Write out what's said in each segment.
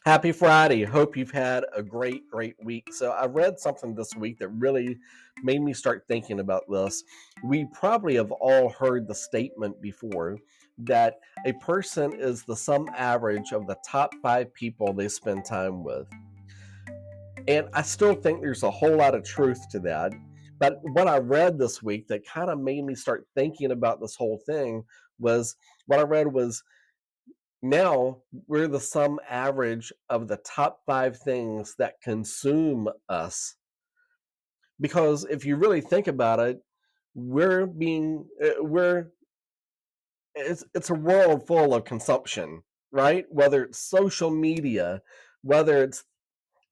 Happy Friday. Hope you've had a great week. So, I read something this week that really made me start thinking about this. We probably have all heard the statement before that a person is the sum average of the top 5 people they spend time with. And I still think there's a whole lot of truth to that. But what I read this week that kind of made me start thinking about this whole thing was what I read was now we're the sum average of the top 5 things that consume us. Because if you really think about it, we're it's a world full of consumption, right? Whether it's social media, whether it's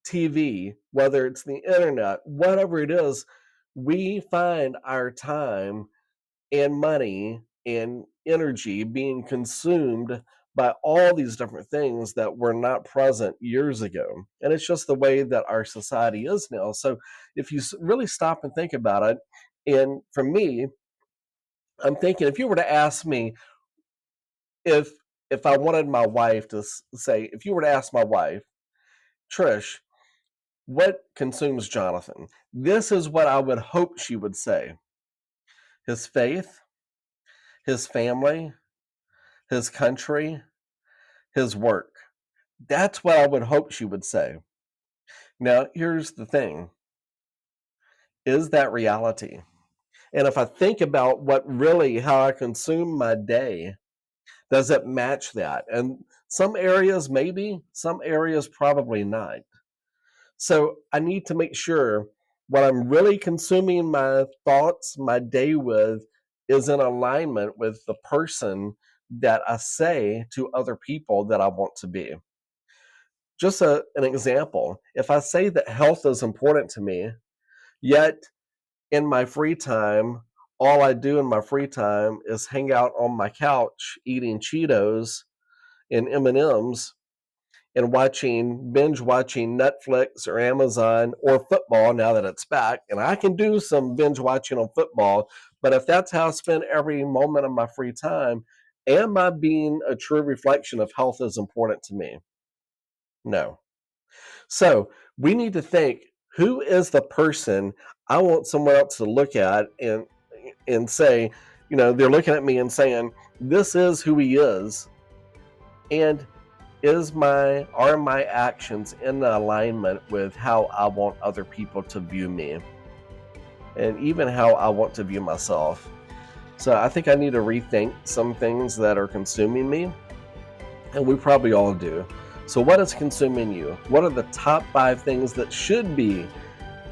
TV, whether it's the internet, whatever it is, we find our time and money and energy being consumed by all these different things that were not present years ago. And it's just the way that our society is now. So if you really stop and think about it, and for me, I'm thinking if you were to ask me if I wanted my wife to say, if you were to ask my wife, Trish, what consumes Jonathan? This is what I would hope she would say: his faith, his family, his country, his work. That's what I would hope she would say. Now, here's the thing: is that reality? And if I think about how I consume my day, does it match that? And some areas, maybe, some areas, probably not. So I need to make sure what I'm really consuming my thoughts, my day with, is in alignment with the person that I say to other people that I want to be. Just an example, if I say that health is important to me, yet in my free time, all I do in my free time is hang out on my couch eating Cheetos and M&Ms and binge watching Netflix or Amazon or football now that it's back. And I can do some binge watching on football, but if that's how I spend every moment of my free time, am I being a true reflection of health is important to me? No. So we need to think, who is the person I want someone else to look at and say, they're looking at me and saying, this is who he is. And are my actions in alignment with how I want other people to view me, and even how I want to view myself? So I think I need to rethink some things that are consuming me, and we probably all do. So what is consuming you? What are the top 5 things that should be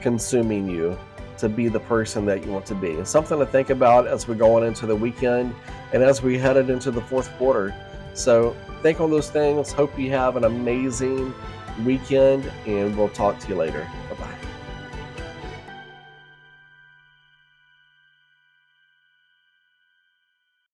consuming you to be the person that you want to be? Something to think about as we're going into the weekend and as we headed into the fourth quarter. So think on those things. Hope you have an amazing weekend, and we'll talk to you later.